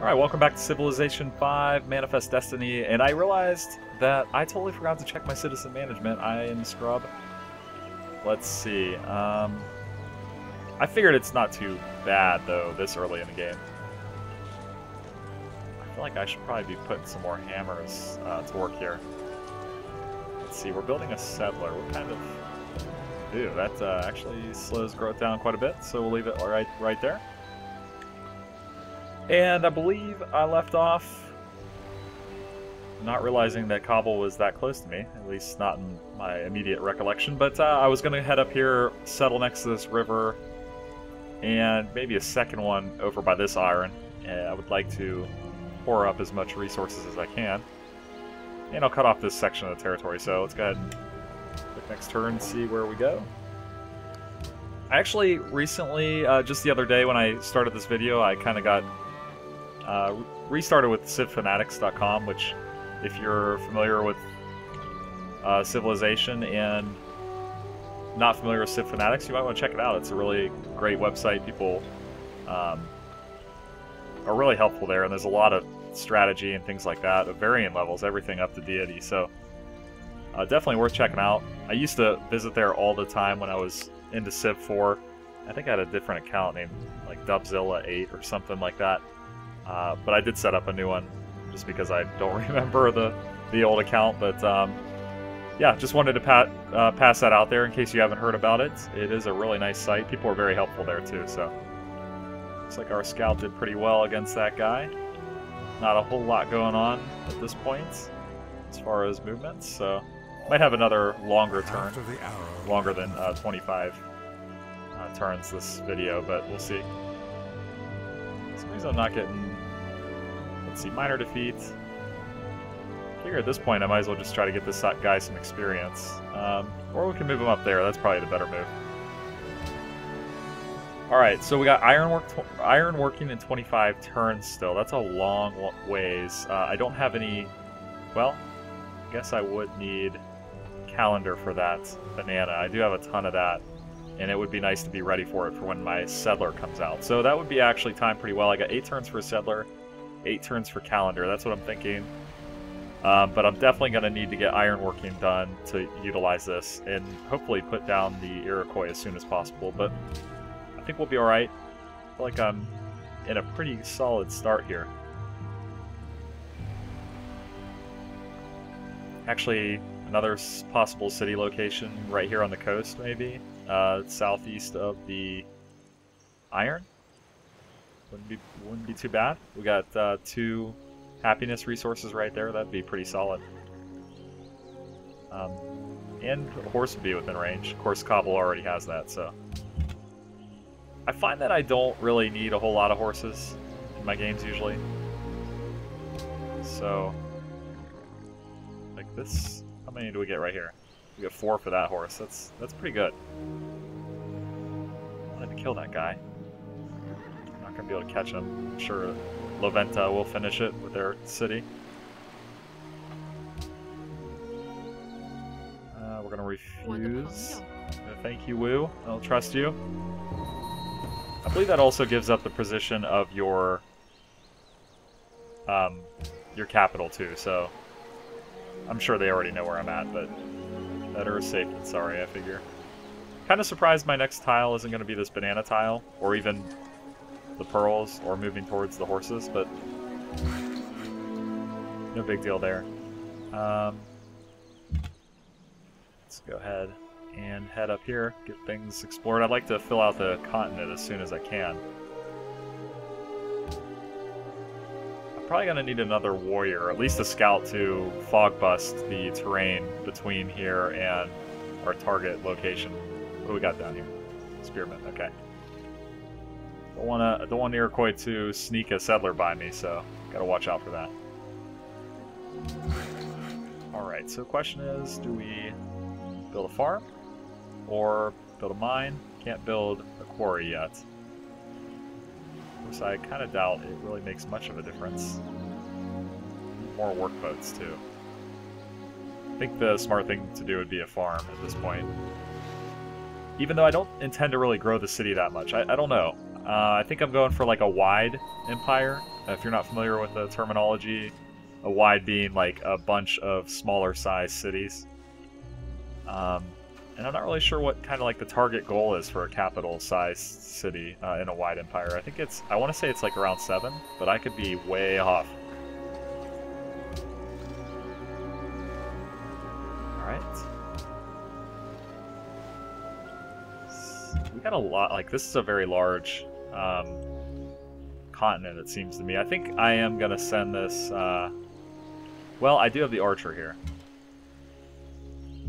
Alright, welcome back to Civilization 5, Manifest Destiny, and I realized that I totally forgot to check my citizen management. I am scrub. Let's see, I figured it's not too bad, though, this early in the game. I feel like I should probably be putting some more hammers to work here. Let's see, we're building a settler. What kind of... Ooh, that actually slows growth down quite a bit, so we'll leave it right there. And I believe I left off not realizing that Kabul was that close to me, at least not in my immediate recollection, but I was going to head up here, settle next to this river, and maybe a second one over by this iron. And I would like to pour up as much resources as I can. And I'll cut off this section of the territory, so let's go ahead and click next turn and see where we go. I actually recently, just the other day when I started this video, I kind of got restarted with civfanatics.com, which, if you're familiar with Civilization and not familiar with Civ Fanatics, you might want to check it out. It's a really great website. People are really helpful there, and there's a lot of strategy and things like that of varying levels, everything up to deity, so definitely worth checking out. I used to visit there all the time when I was into Civ 4. I think I had a different account named like Dubzilla8 or something like that. But I did set up a new one just because I don't remember the old account. But yeah, just wanted to pass that out there in case you haven't heard about it. It is a really nice site. People are very helpful there too. So looks like our scout did pretty well against that guy. Not a whole lot going on at this point as far as movements. So might have another longer turn, longer than 25 turns this video, but we'll see. For some reason I'm not getting... Let's see, minor defeat. I figure at this point I might as well just try to get this guy some experience. Or we can move him up there, that's probably the better move. Alright, so we got iron working in 25 turns still. That's a long ways. I don't have any... Well, I guess I would need calendar for that banana. I do have a ton of that, and it would be nice to be ready for it for when my settler comes out. So that would be actually timed pretty well. I got 8 turns for a settler, 8 turns for calendar. That's what I'm thinking. But I'm definitely going to need to get ironworking done to utilize this and hopefully put down the Iroquois as soon as possible. But I think we'll be alright. I feel like I'm in a pretty solid start here. Actually, another possible city location right here on the coast, maybe. Southeast of the iron. Wouldn't be too bad. We got 2 happiness resources right there. That'd be pretty solid. And a horse would be within range. Of course, Kabul already has that, so. I find that I don't really need a whole lot of horses in my games usually. So, like this. How many do we get right here? We get 4 for that horse. That's pretty good. I wanted to kill that guy. Not gonna be able to catch him. I'm sure Loventa will finish it with their city. We're gonna refuse. Thank you, Wu. I don't trust you. I believe that also gives up the position of your capital too. So I'm sure they already know where I'm at, but better safe than sorry, I figure. Kind of surprised my next tile isn't going to be this banana tile, or even the pearls, or moving towards the horses, but no big deal there. Let's go ahead and head up here, get things explored. I'd like to fill out the continent as soon as I can. Probably gonna need another warrior, or at least a scout to fog bust the terrain between here and our target location. What do we got down here? Spearmen, okay. Don't want Iroquois to sneak a settler by me, so gotta watch out for that. Alright, so the question is, do we build a farm or build a mine? Can't build a quarry yet. So I kind of doubt it really makes much of a difference. More workboats too. I think the smart thing to do would be a farm at this point. Even though I don't intend to really grow the city that much. I don't know. I think I'm going for like a wide empire If you're not familiar with the terminology, a wide being like a bunch of smaller sized cities. And I'm not really sure what kind of like the target goal is for a capital sized city in a wide empire. I want to say it's like around 7, but I could be way off. Alright. We got a lot, like this is a very large continent, it seems to me. I think I am going to send this, well, I do have the archer here.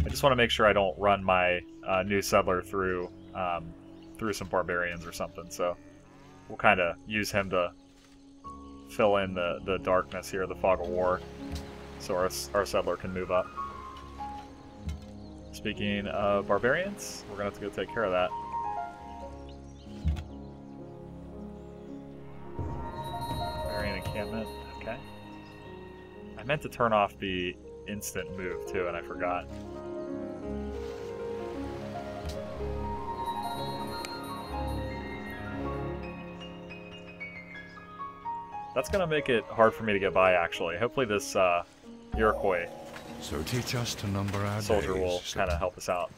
I just want to make sure I don't run my new settler through some barbarians or something, so we'll kind of use him to fill in the darkness here, the fog of war, so our settler can move up. Speaking of barbarians, we're going to have to go take care of that. Barbarian encampment, okay. I meant to turn off the instant move too, and I forgot. That's going to make it hard for me to get by, actually. Hopefully this Iroquois so teach us to number our soldier days, will kind of help us out.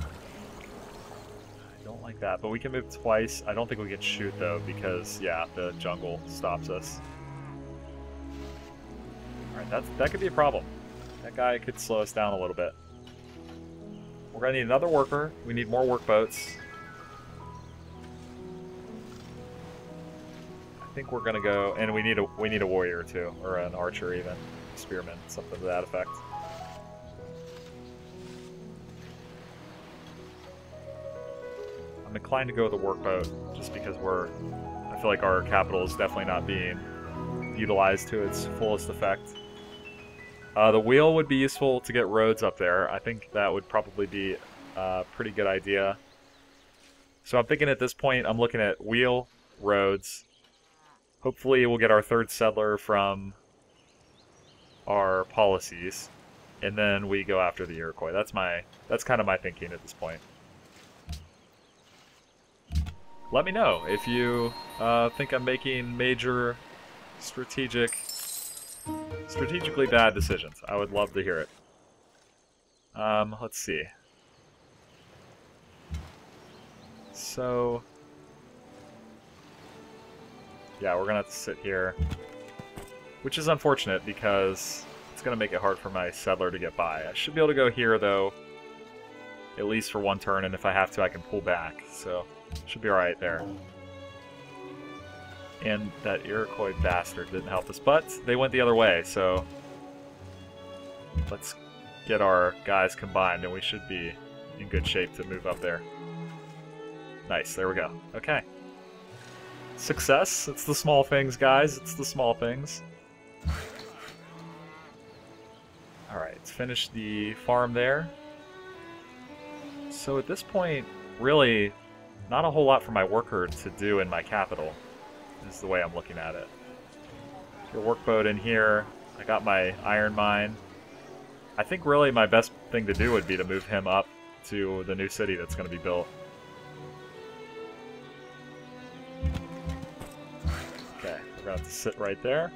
I don't like that, but we can move twice. I don't think we can shoot, though, because, yeah, the jungle stops us. Alright, that could be a problem. That guy could slow us down a little bit. We're going to need another worker. We need more work boats. I think we're gonna go, and we need a warrior too, or an archer even, spearman, something to that effect. I'm inclined to go with a workboat, just because I feel like our capital is definitely not being utilized to its fullest effect. The wheel would be useful to get roads up there. I think that would probably be a pretty good idea. So I'm thinking at this point, I'm looking at wheel, roads. Hopefully we'll get our 3rd settler from our policies, and then we go after the Iroquois. That's kind of my thinking at this point. Let me know if you think I'm making major strategically bad decisions. I would love to hear it. Let's see. So yeah, we're gonna have to sit here, which is unfortunate because it's gonna make it hard for my settler to get by. I should be able to go here though, at least for 1 turn, and if I have to I can pull back, so should be alright there. And that Iroquois bastard didn't help us, but they went the other way, so let's get our guys combined and we should be in good shape to move up there. Nice, there we go. Okay. Success. It's the small things, guys. It's the small things. Alright, let's finish the farm there. So at this point, really, not a whole lot for my worker to do in my capital, is the way I'm looking at it. Get a workboat in here. I got my iron mine. I think really my best thing to do would be to move him up to the new city that's going to be built. Okay, we're going to have to sit right there.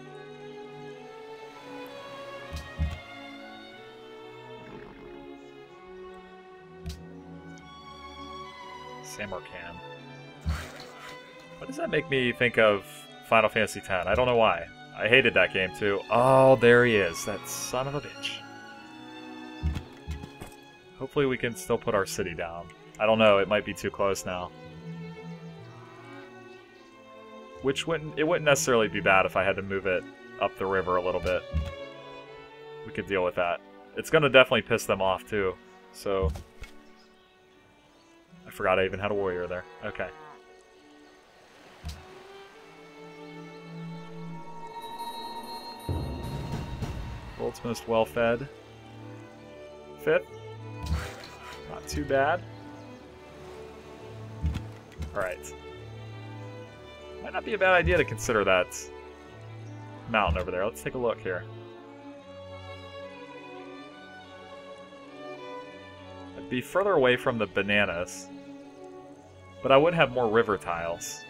Samarkand. Why does that make me think of Final Fantasy X? I don't know why. I hated that game too. Oh, there he is. That son of a bitch. Hopefully we can still put our city down. I don't know, it might be too close now. Which it wouldn't necessarily be bad if I had to move it up the river a little bit. We could deal with that. It's going to definitely piss them off too, so... I forgot I even had a warrior there. Okay. World's most well-fed. 5th. Not too bad. Alright. Might not be a bad idea to consider that mountain over there. Let's take a look here. I'd be further away from the bananas, but I would have more river tiles.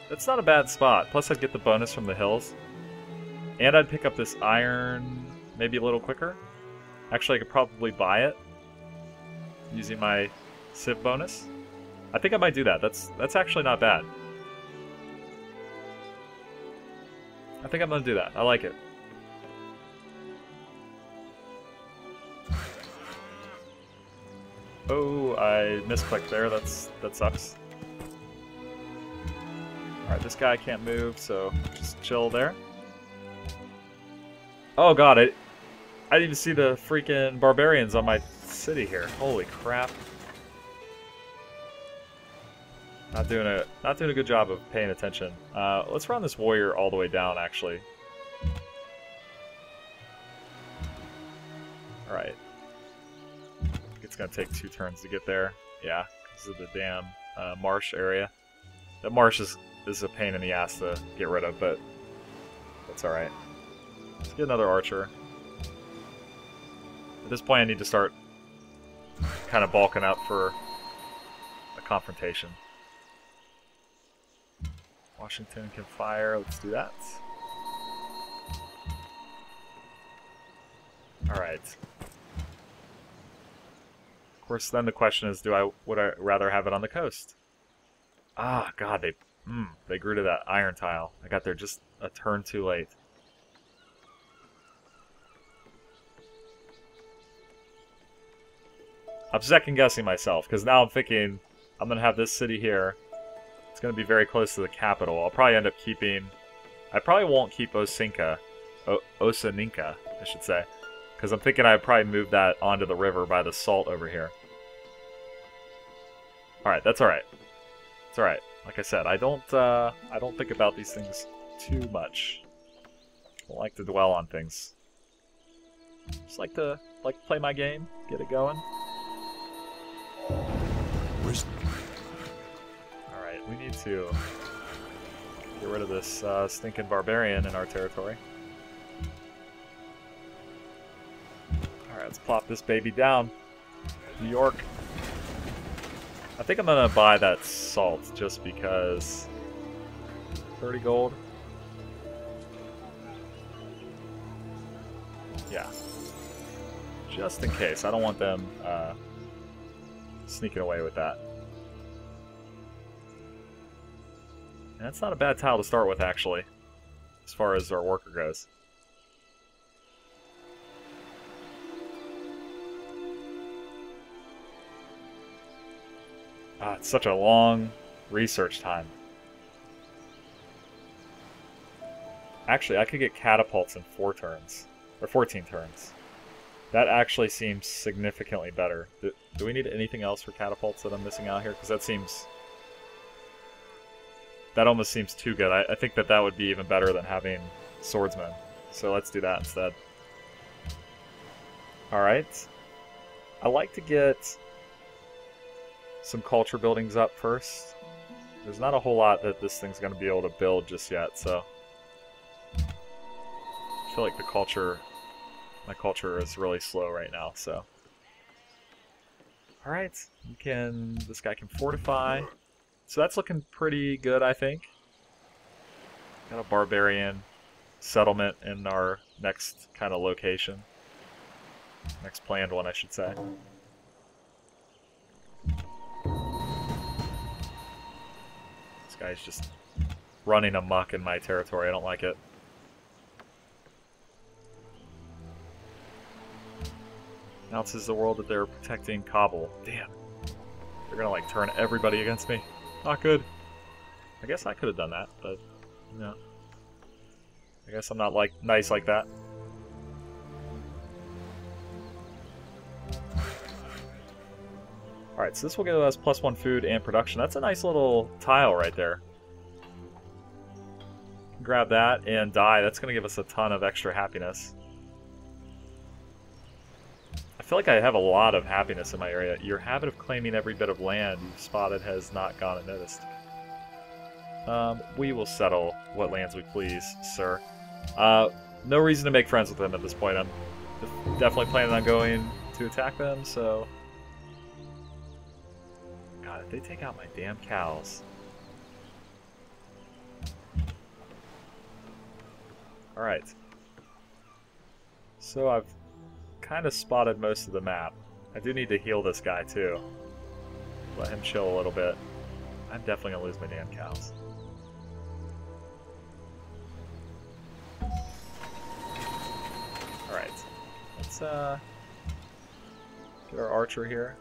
That's not a bad spot. Plus I'd get the bonus from the hills. And I'd pick up this iron maybe a little quicker. Actually, I could probably buy it using my Civ bonus. I think I might do that. That's actually not bad. I think I'm going to do that. I like it. Oh, I misclicked there. That sucks. Alright, this guy can't move, so just chill there. Oh god, I didn't even see the freaking barbarians on my city here. Holy crap. Not doing a good job of paying attention. Let's run this warrior all the way down, actually. Alright. It's gonna take 2 turns to get there. Yeah, because of the damn marsh area. That marsh is a pain in the ass to get rid of, but that's alright. Let's get another archer. At this point I need to start kind of bulking up for a confrontation. Washington can fire, let's do that. Alright. Of course, then the question is, would I rather have it on the coast? Ah, god, they grew to that iron tile. I got there just a turn too late. I'm second guessing myself, because now I'm thinking I'm going to have this city here. It's going to be very close to the capital. I'll probably end up keeping... I probably won't keep Osinka. Osaninka, I should say. Because I'm thinking I'd probably move that onto the river by the salt over here. Alright, that's alright. It's alright. Like I said, I don't think about these things too much. I don't like to dwell on things. Just like to play my game, get it going. Alright, we need to get rid of this stinking barbarian in our territory. Alright, let's plop this baby down. New York. I think I'm gonna buy that salt just because. 30 gold. Yeah. Just in case. I don't want them sneaking away with that. And that's not a bad tile to start with, actually, as far as our worker goes. It's such a long research time. Actually, I could get catapults in 4 turns. Or 14 turns. That actually seems significantly better. Do we need anything else for catapults that I'm missing out here? Because that seems... That almost seems too good. I think that would be even better than having swordsmen. So let's do that instead. Alright. I like to get some culture buildings up first. There's not a whole lot that this thing's going to be able to build just yet, so... I feel like my culture is really slow right now, so... Alright, this guy can fortify. So that's looking pretty good, I think. Got a barbarian settlement in our next kind of location. Next planned one, I should say. This guy's just running amok in my territory. I don't like it. Announces the world that they're protecting Kabul. Damn. They're gonna, like, turn everybody against me. Not good. I guess I could have done that, but, no. I guess I'm not, like, nice like that. Alright, so this will give us +1 food and production. That's a nice little tile right there. Grab that and die. That's going to give us a ton of extra happiness. I feel like I have a lot of happiness in my area. Your habit of claiming every bit of land you've spotted has not gone unnoticed. We will settle what lands we please, sir. No reason to make friends with them at this point. I'm definitely planning on going to attack them, so... God, if they take out my damn cows... Alright. So I've kind of spotted most of the map. I do need to heal this guy too. Let him chill a little bit. I'm definitely gonna lose my damn cows. Alright. Let's get our archer here.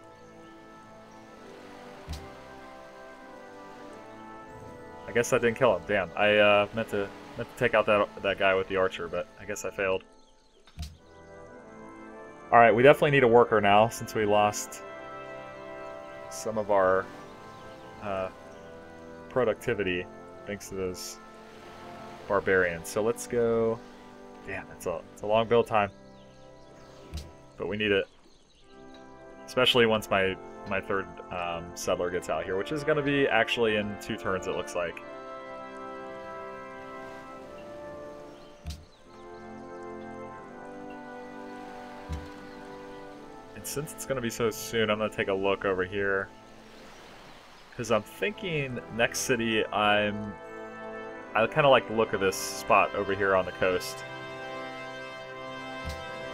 I guess that didn't kill him. Damn. I meant to take out that guy with the archer, but I guess I failed. Alright, we definitely need a worker now, since we lost some of our productivity thanks to those barbarians. So let's go... Damn, it's a long build time. But we need it. Especially once my third settler gets out here, which is going to be actually in 2 turns, it looks like. And since it's going to be so soon, I'm going to take a look over here. Because I'm thinking next city, I kind of like the look of this spot over here on the coast.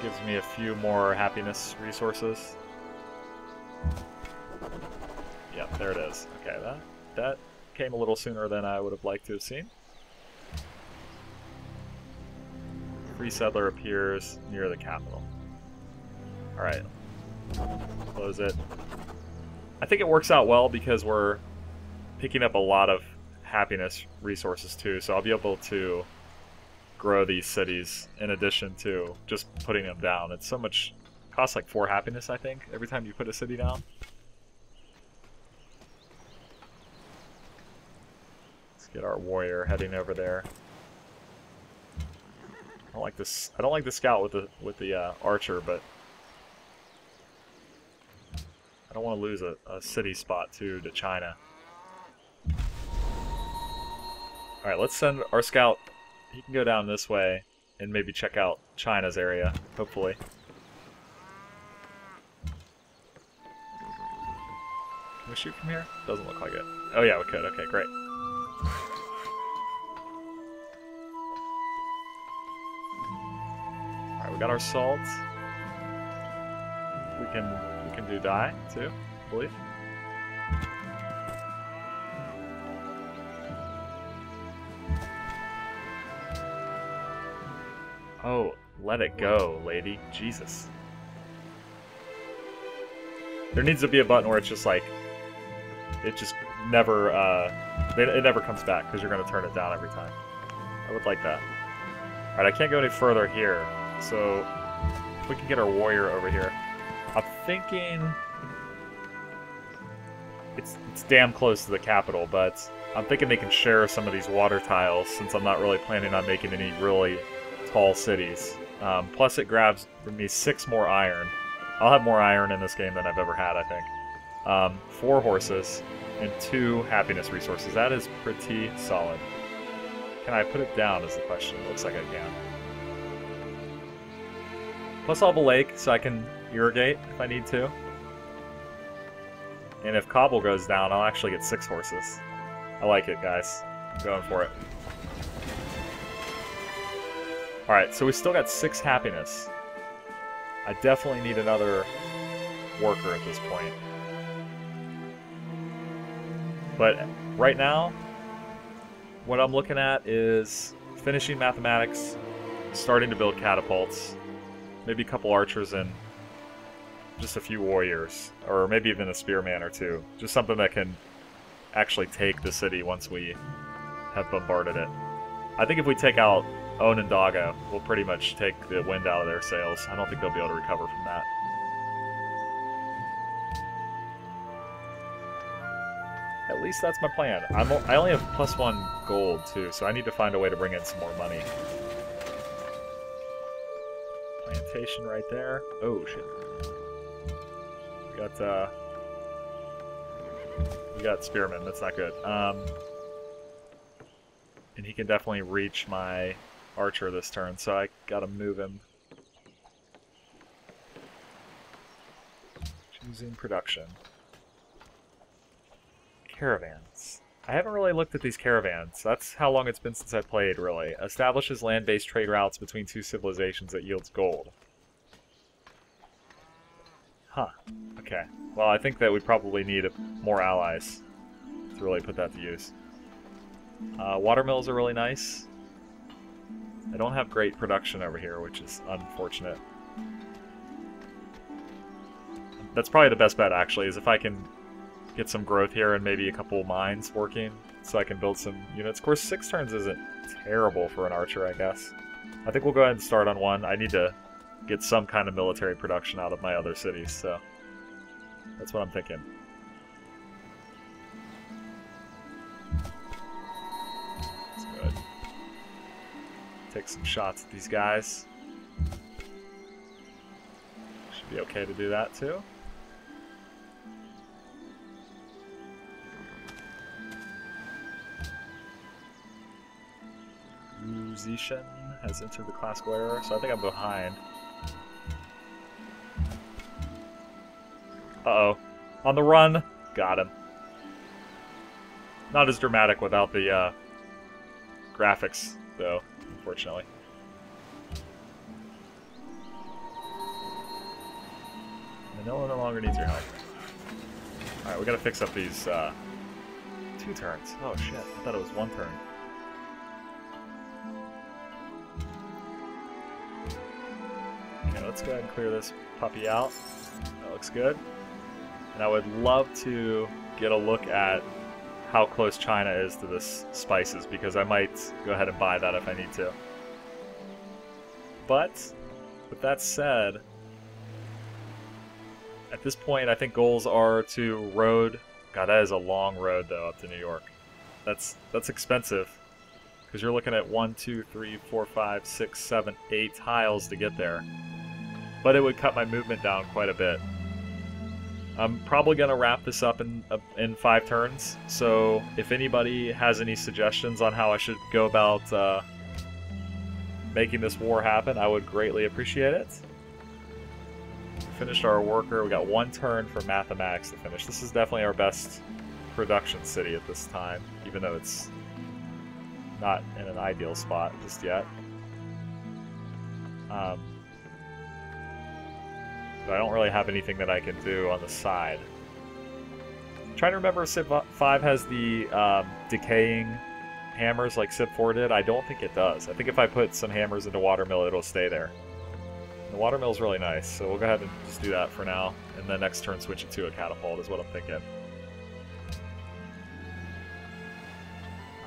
Gives me a few more happiness resources. Yep, there it is. Okay, that came a little sooner than I would have liked to have seen. Free settler appears near the capital. Alright. Close it. I think it works out well because we're picking up a lot of happiness resources too, so I'll be able to grow these cities in addition to just putting them down. It's so much... costs like 4 happiness, I think, every time you put a city down. Let's get our warrior heading over there. I don't like this. I don't like the scout with the archer, but I don't want to lose a city spot too to China. All right, let's send our scout. He can go down this way and maybe check out China's area, hopefully. Can we shoot from here? Doesn't look like it. Oh yeah, we could. Okay, great. Alright, we got our salt. We can do dye too, I believe. Oh, let it go, lady. Jesus. There needs to be a button where it's just like, it just never, it never comes back because you're going to turn it down every time. I would like that. Alright, I can't go any further here, so if we can get our warrior over here. I'm thinking it's damn close to the capital, but I'm thinking they can share some of these water tiles since I'm not really planning on making any really tall cities. Plus it grabs for me 6 more iron. I'll have more iron in this game than I've ever had, I think. 4 horses and 2 happiness resources. That is pretty solid. Can I put it down is the question. It looks like I can. Plus I'll have a lake so I can irrigate if I need to. And if cobble goes down, I'll actually get 6 horses. I like it, guys. I'm going for it. Alright, so we still got 6 happiness. I definitely need another worker at this point. But right now, what I'm looking at is finishing mathematics, starting to build catapults, maybe a couple archers and just a few warriors, or maybe even a spearman or 2. Just something that can actually take the city once we have bombarded it. I think if we take out Onondaga, we'll pretty much take the wind out of their sails. I don't think they'll be able to recover from that. At least that's my plan. I only have +1 gold, too, so I need to find a way to bring in some more money. Plantation right there. Oh, shit. We got spearmen. That's not good. And he can definitely reach my archer this turn, so I gotta move him. Choosing production. Caravans. I haven't really looked at these caravans. That's how long it's been since I played, really. Establishes land-based trade routes between two civilizations that yields gold. Huh. Okay. Well, I think that we probably need more allies to really put that to use. Watermills are really nice. I don't have great production over here, which is unfortunate. That's probably the best bet, actually, is if I can get some growth here and maybe a couple mines working so I can build some units. Of course, 6 turns isn't terrible for an archer, I guess. I think we'll go ahead and start on 1. I need to get some kind of military production out of my other cities, so that's what I'm thinking. That's good. Take some shots at these guys. Should be okay to do that too. Musician has entered the classical era, so I think I'm behind. Uh-oh. On the run. Got him. Not as dramatic without the graphics, though, unfortunately. And no one no longer needs your help. Alright, we gotta fix up these 2 turns. Oh shit, I thought it was 1 turn. Okay, let's go ahead and clear this puppy out. That looks good. And I would love to get a look at how close China is to this spices, because I might go ahead and buy that if I need to. But, with that said, at this point I think goals are to road. God, that is a long road though up to New York. That's expensive, because you're looking at 1, 2, 3, 4, 5, 6, 7, 8 tiles to get there. But it would cut my movement down quite a bit. I'm probably going to wrap this up in 5 turns, so if anybody has any suggestions on how I should go about making this war happen, I would greatly appreciate it. We finished our worker. We got 1 turn for mathematics to finish. This is definitely our best production city at this time, even though it's not in an ideal spot just yet. But I don't really have anything that I can do on the side. I'm trying to remember if Civ 5 has the decaying hammers like Civ 4 did. I don't think it does. I think if I put some hammers into Watermill, it'll stay there. And the Watermill is really nice, so we'll go ahead and just do that for now. And then next turn switch it to a catapult is what I'm thinking.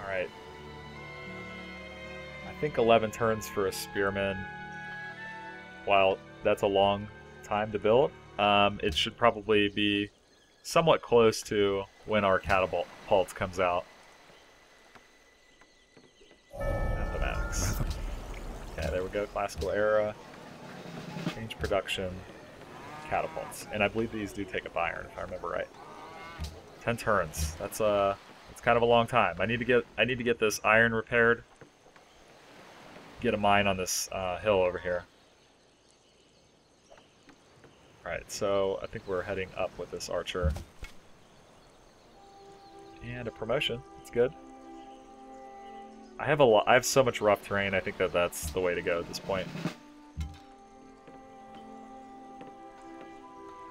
Alright. I think 11 turns for a spearman. While that's a long time to build, it should probably be somewhat close to when our catapult comes out. Mathematics. Okay, there we go. Classical era. Change production. Catapults. And I believe these do take up iron, if I remember right. 10 turns. That's kind of a long time. I need to get this iron repaired. Get a mine on this hill over here. Alright, so I think we're heading up with this archer. And a promotion. That's good. I have so much rough terrain, I think that's the way to go at this point.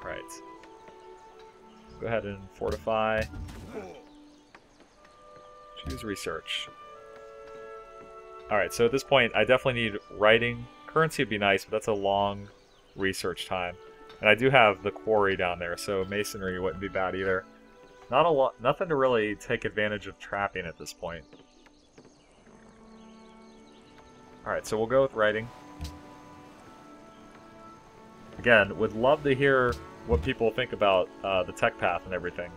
Right. Go ahead and fortify. Choose research. Alright, so at this point I definitely need writing. Currency would be nice, but that's a long research time. And I do have the quarry down there, so masonry wouldn't be bad either. Not a lot, nothing to really take advantage of trapping at this point. Alright, so we'll go with writing. Again, would love to hear what people think about the tech path and everything.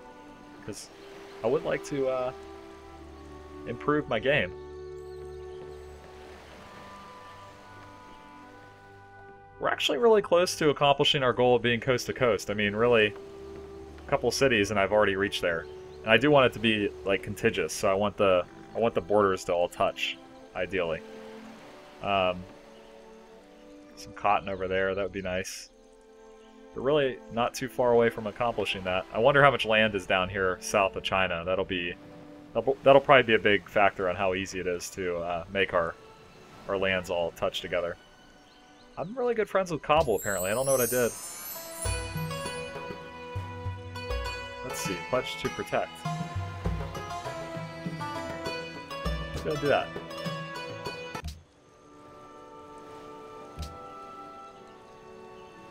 Because I would like to improve my game. We're actually really close to accomplishing our goal of being coast to coast. I mean, really, a couple cities and I've already reached there. And I do want it to be like contiguous, so I want the borders to all touch, ideally. Some cotton over there, that would be nice. But really not too far away from accomplishing that. I wonder how much land is down here south of China. That'll be That'll probably be a big factor on how easy it is to make our lands all touch together. I'm really good friends with Cobble, apparently. I don't know what I did. Let's see. Pledge to protect. Let's go do that.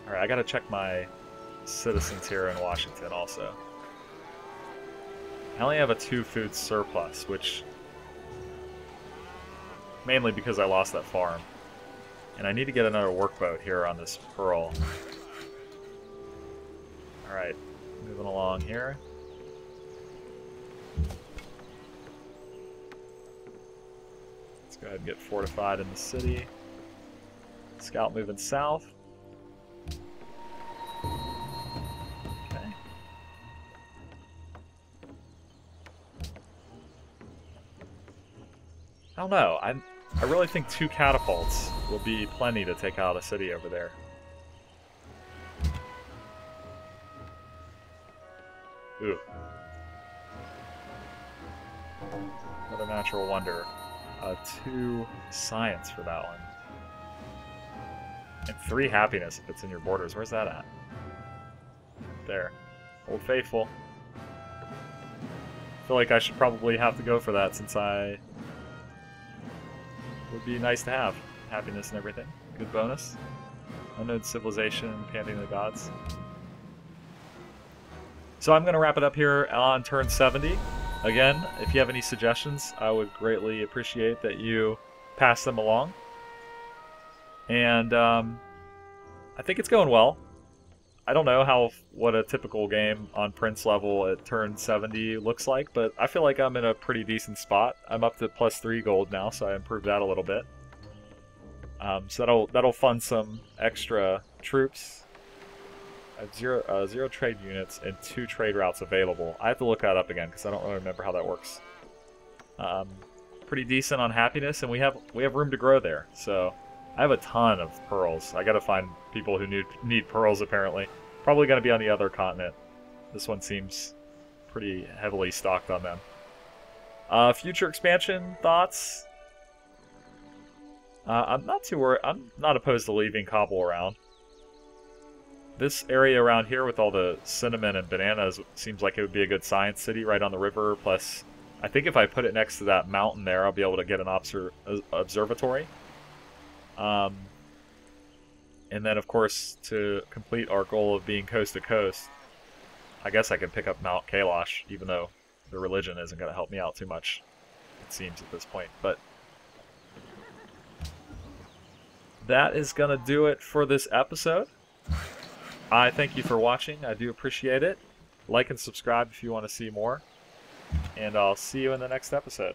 Alright, I gotta check my citizens here in Washington also. I only have a 2 food surplus, which... mainly because I lost that farm. And I need to get another workboat here on this pearl. Alright, moving along here. Let's go ahead and get fortified in the city. Scout moving south. Okay. I don't know. I really think 2 catapults will be plenty to take out a city over there. Ooh. Another natural wonder. 2 science for that one. And 3 happiness if it's in your borders. Where's that at? There. Old Faithful. I feel like I should probably have to go for that since I... would be nice to have. Happiness and everything. Good bonus. Unknown civilization, Panting the Gods. So I'm going to wrap it up here on turn 70. Again, if you have any suggestions, I would greatly appreciate that you pass them along. And I think it's going well. I don't know what a typical game on Prince level at turn 70 looks like, but I feel like I'm in a pretty decent spot. I'm up to +3 gold now, so I improved that a little bit. So that'll fund some extra troops. I have 0 trade units and 2 trade routes available. I have to look that up again because I don't really remember how that works. Pretty decent on happiness, and we have room to grow there. So I have a ton of pearls. I gotta find people who need pearls, apparently. Probably gonna be on the other continent. This one seems pretty heavily stocked on them. Future expansion thoughts? I'm not too worried. I'm not opposed to leaving Cobble around. This area around here with all the cinnamon and bananas seems like it would be a good science city right on the river. Plus, I think if I put it next to that mountain there, I'll be able to get an observatory. And then, of course, to complete our goal of being coast to coast, I guess I could pick up Mount Kailash, even though the religion isn't going to help me out too much, it seems, at this point. But that is going to do it for this episode. I thank you for watching. I do appreciate it. Like and subscribe if you want to see more. And I'll see you in the next episode.